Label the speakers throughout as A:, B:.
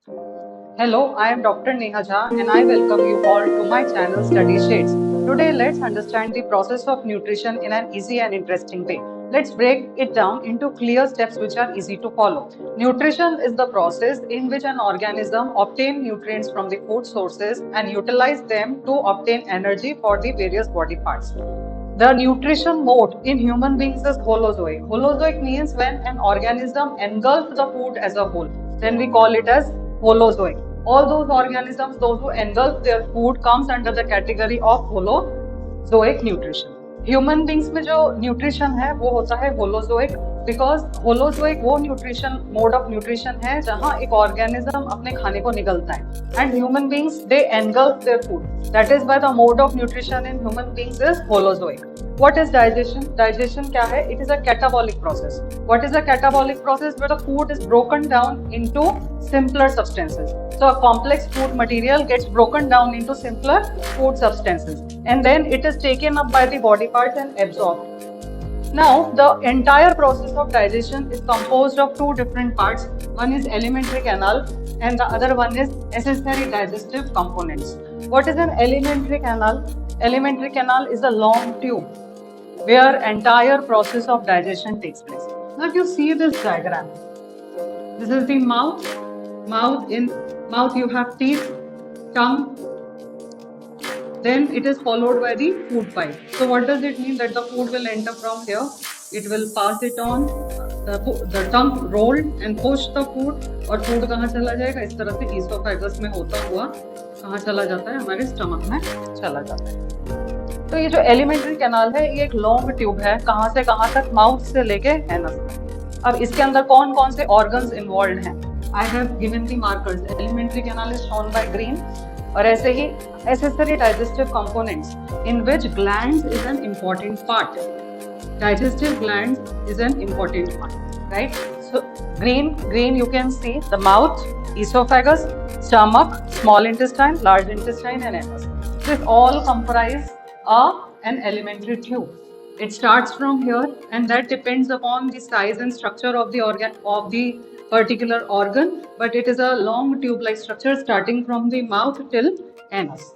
A: Hello, I am Dr. Neha Jha and I welcome you all to my channel Study Shades. Today, let's understand the process of nutrition in an easy and interesting way. Let's break it down into clear steps which are easy to follow. Nutrition is the process in which an organism obtains nutrients from the food sources and utilize them to obtain energy for the various body parts. The nutrition mode in human beings is holozoic. Holozoic means when an organism engulfs the food as a whole. Then we call it as holozoic. All those organisms, those who engulf their food, comes under the category of holozoic nutrition. Human beings में जो nutrition है वो होता है holozoic, because holozoic वो nutrition mode of nutrition है जहां एक ऑर्गेनिज्म अपने खाने को निगलता है and human beings they engulf their food. That is why the mode of nutrition in human beings is holozoic. What is digestion? Digestion क्या है? It is a catabolic process. What is a catabolic process? Where the food is broken down into simpler substances. So a complex food material gets broken down into simpler food substances, and then it is taken up by the body parts and absorbed. Now, the entire process of digestion is composed of two different parts. One is alimentary canal and the other one is accessory digestive components. What is an alimentary canal? Alimentary canal is a long tube where entire process of digestion takes place. Now, if you see this diagram, this is the mouth. In mouth you have teeth, tongue, then it is followed by the food pipe. So what does it mean? That the food will enter from here, it will pass it on, the tongue rolled and push the food, और food कहाँ चला जाएगा? इस तरह से esophagus में होता हुआ कहाँ चला जाता है? हमारे स्टमक में चला जाता है. तो ये जो एलिमेंट्री कैनाल है ये एक लॉन्ग ट्यूब है, कहाँ से कहाँ तक? माउथ से लेके एनस तक. अब इसके अंदर कौन कौन से ऑर्गन्स इन्वॉल्व हैं? I have given the markers. Alimentary canal is shown by green. और ऐसे ही accessory digestive components in which glands is an important part. Digestive glands is an important part, right? So green you can see the mouth, esophagus, stomach, small intestine, large intestine and anus. This all comprise an alimentary tube. It starts from here and that depends upon the size and structure of the organ of the particular organ, but it is a long tube-like structure starting from the mouth till anus.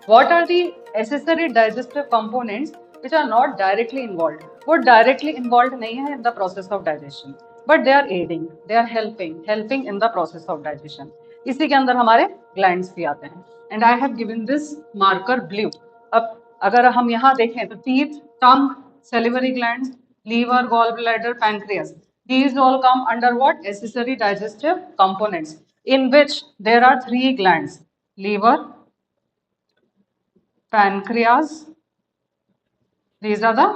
A: What are the accessory digestive components which are not directly involved? वो directly involved नहीं है in the process of digestion, but they are aiding, they are helping in the process of digestion. इसी के अंदर हमारे glands भी आते हैं. And I have given this marker blue. अब अगर हम यहाँ देखें तो teeth, tongue, salivary glands, liver, gallbladder, pancreas. These all come under what? Accessory digestive components, in which there are three glands: liver, pancreas. These are the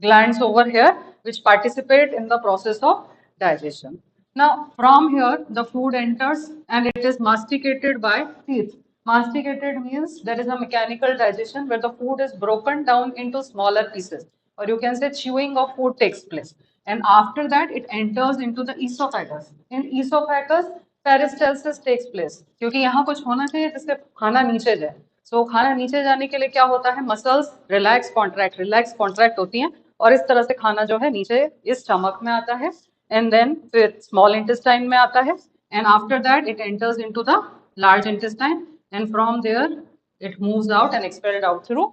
A: glands over here which participate in the process of digestion. Now, from here, the food enters and it is masticated by teeth. Masticated means there is a mechanical digestion where the food is broken down into smaller pieces, or you can say chewing of food takes place. And after that, it enters into the esophagus. In esophagus, peristalsis takes place. क्योंकि यहाँ कुछ होना चाहिए जिससे खाना नीचे जाए. So खाना नीचे जाने के लिए क्या होता है? मसल्स रिलैक्स कॉन्ट्रैक्ट होती हैं और इस तरह से खाना जो है नीचे इस स्टमक में आता है एंड देन फिर स्मॉल इंटेस्टाइन में आता है and after that it enters into the large intestine and from there it moves out and expelled out through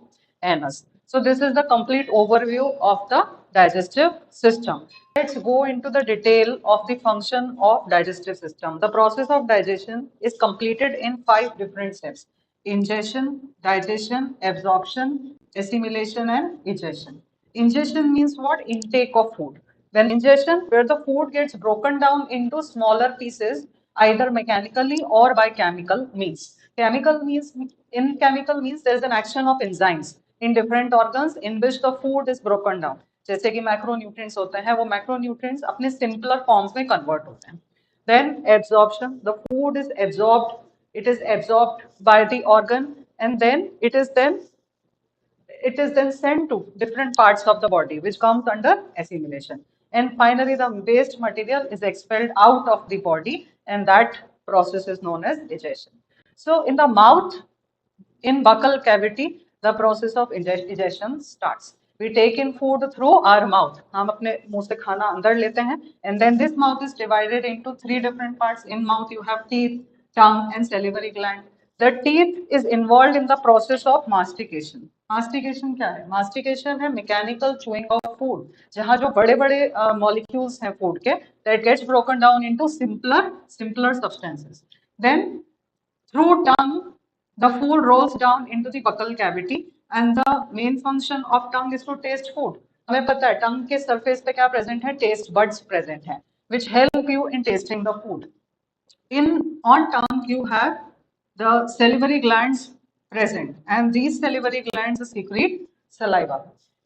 A: anus. So this is the complete overview of the digestive system. Let's go into the detail of the function of digestive system. The process of digestion is completed in 5 different steps: ingestion, digestion, absorption, assimilation and egestion. Ingestion means what? Intake of food. When ingestion, where the food gets broken down into smaller pieces either mechanically or by chemical means. Chemical means there is an action of enzymes in different organs in which the food is broken down. जैसे कि macronutrients होते हैं, वो macronutrients अपने simpler forms में convert होते हैं. Then absorption, the food is absorbed. It is absorbed by the organ, and then it is then sent to different parts of the body, which comes under assimilation. And finally, the waste material is expelled out of the body, and that process is known as digestion. So in the mouth, in buccal cavity, the process of digestion starts. We take in food through our mouth. हम अपने मुंह से खाना अंदर लेते हैं, and then this mouth is divided into 3 different parts. In mouth you have teeth, tongue and salivary gland. The teeth is involved in the process of mastication. मास्टिकेशन क्या है? मास्टिकेशन है मैकेनिकल चूइंग ऑफ फूड, जहां जो बड़े बड़े molecules हैं food के, that gets broken down into simpler substances. Then through tongue, the food rolls down into the buccal cavity, and the main function of tongue is to taste food. हमें पता है टंग के सरफेस पे क्या present है? Taste buds present है, which help you in tasting the food. On tongue you have the salivary glands present, and these salivary glands secrete saliva.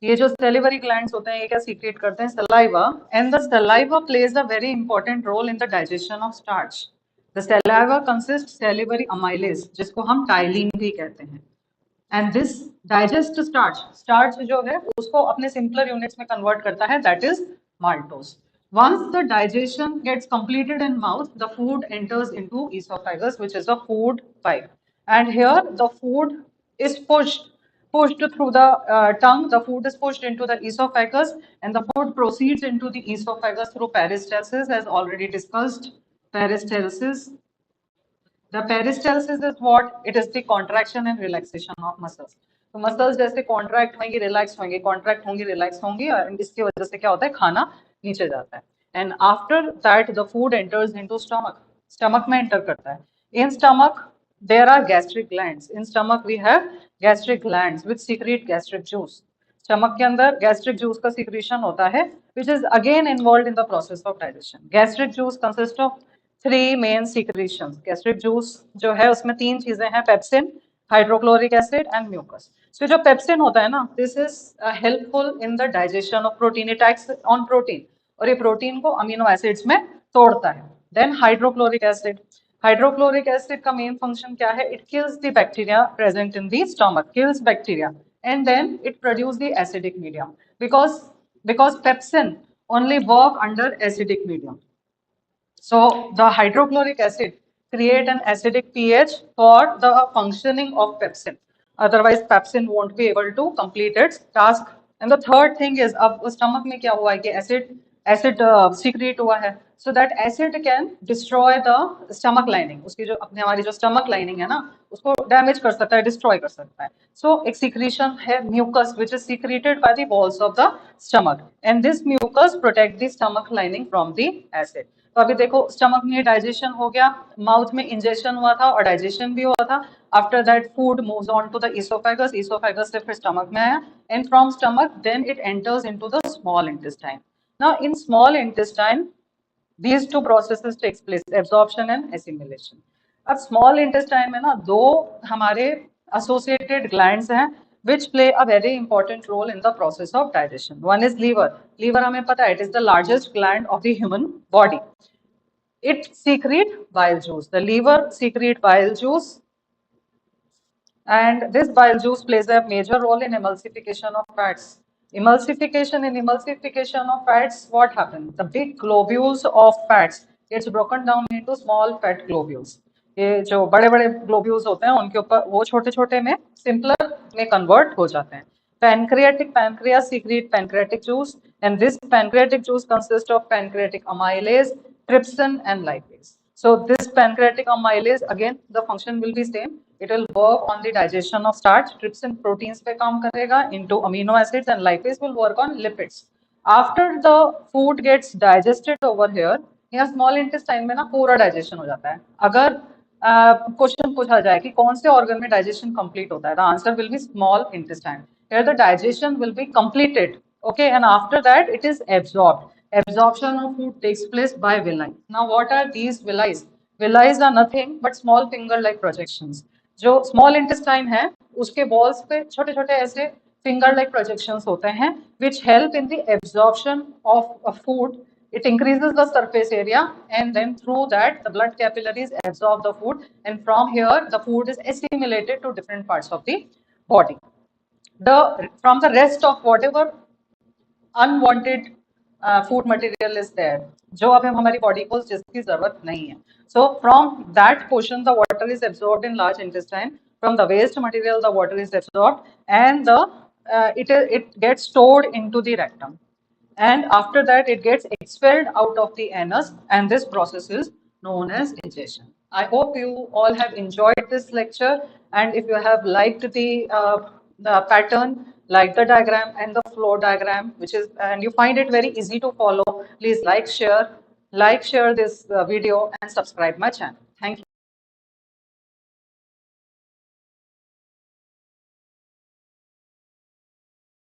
A: ये जो salivary glands होते हैं ये क्या secrete करते हैं? Saliva. And the saliva plays a very important role in the digestion of starch. The saliva consists salivary amylase, जिसको हम टाइलिन भी कहते हैं. And this digest starch जो है उसको अपने simpler units में convert करता है, that is maltose. Once the digestion gets completed in mouth, the food enters into esophagus, which is a food pipe. And here the food is pushed through the tongue. The food is pushed into the esophagus, and the food proceeds into the esophagus through peristalsis, as already discussed. Peristalsis. The peristalsis is what? It is the contraction and relaxation of muscles. तो muscles जैसे contract होंगी, relax होंगे, contract होंगी, relax होंगी, और इसकी वजह से क्या होता है? खाना नीचे जाता है. And after that the food enters into stomach. Stomach में एंटर करता है. In stomach there are gastric glands. In stomach we have gastric glands which secrete gastric juice. Stomach के अंदर गैस्ट्रिक जूस का सीक्रेशन होता है, which is again involved in the process of digestion. Gastric juice consists of three main secretions. Gastric juice जो है उसमें तीन चीजें हैं, pepsin, hydrochloric acid and mucus. So जो पेप्सिन होता है ना, this is helpful in the digestion of protein. It acts on protein और ये प्रोटीन को अमीनो एसिड्स में तोड़ता है. Then hydrochloric acid. Hydrochloric acid का मेन फंक्शन क्या है? It kills the bacteria present in the stomach, kills bacteria, and then it produces the acidic medium, because pepsin only work under acidic medium. So the hydrochloric acid create an acidic pH for the functioning of pepsin. Otherwise, pepsin won't be able to complete its task. And the third thing is, अब stomach में क्या हुआ है कि acid secrete हुआ है, so that acid can destroy the stomach lining. उसकी जो अपने हमारी जो stomach lining है ना, उसको damage कर सकता है, destroy कर सकता है. So एक secretion है mucus, which is secreted by the walls of the stomach, and this mucus protect the stomach lining from the acid. तो अभी देखो स्टमक में डाइजेशन हो गया, माउथ में इंजेक्शन हुआ था और डाइजेशन भी हुआ था. After that food moves on to the oesophagus, oesophagus से फिर स्टमक में आया, and from stomach then it enters into the small intestine. Now in small intestine these two processes takes place, absorption and assimilation. अब small intestine में ना दो हमारे associated glands हैं which play a very important role in the process of digestion. One is liver. Liver हमें पता है, it is the largest gland of the human body. It secrete bile juice. The liver secrete bile juice, and this bile juice plays a major role in emulsification of fats. Emulsification of fats, what happens? The big globules of fats gets broken down into small fat globules. ये जो बड़े बड़े globules होते हैं उनके ऊपर वो छोटे छोटे में सिंपलर में कन्वर्ट हो जाते हैं. Pancreas secrete pancreatic juice, and this pancreatic juice consists of pancreatic amylase, trypsin and lipase. So this pancreatic amylase, again the function will be same. It will work on the digestion of starch. Trypsin proteins पे काम करेगा into amino acids, and lipase will work on lipids. After the food gets digested over here, यहाँ small intestine में ना पूरा digestion हो जाता है. अगर क्वेश्चन पूछा जाए कि कौन से ऑर्गन में डाइजेशन कंप्लीट होता है, the answer will be small intestine. Here the digestion will be completed, okay, and after that it is absorbed. Absorption of food takes place by villi. Now what are these villi? Villi are nothing but small finger-like projections. जो small intestine है उसके walls पे छोटे छोटे ऐसे finger-like projections होते हैं which help in the absorption of food. It increases the surface area, and then through that the blood capillaries absorb the food, and from here the food is assimilated to different parts of the body. From the rest of whatever unwanted food material is there, जो अब हमारी body को जिसकी जरूरत नहीं है, so from that portion the water is absorbed in large intestine. From the waste material the water is absorbed, and it gets stored into the rectum, and after that it gets expelled out of the anus, and this process is known as digestion. I hope you all have enjoyed this lecture, and if you have liked the pattern, like the diagram and the flow diagram, which is, and you find it very easy to follow, please like, share this video, and subscribe my channel.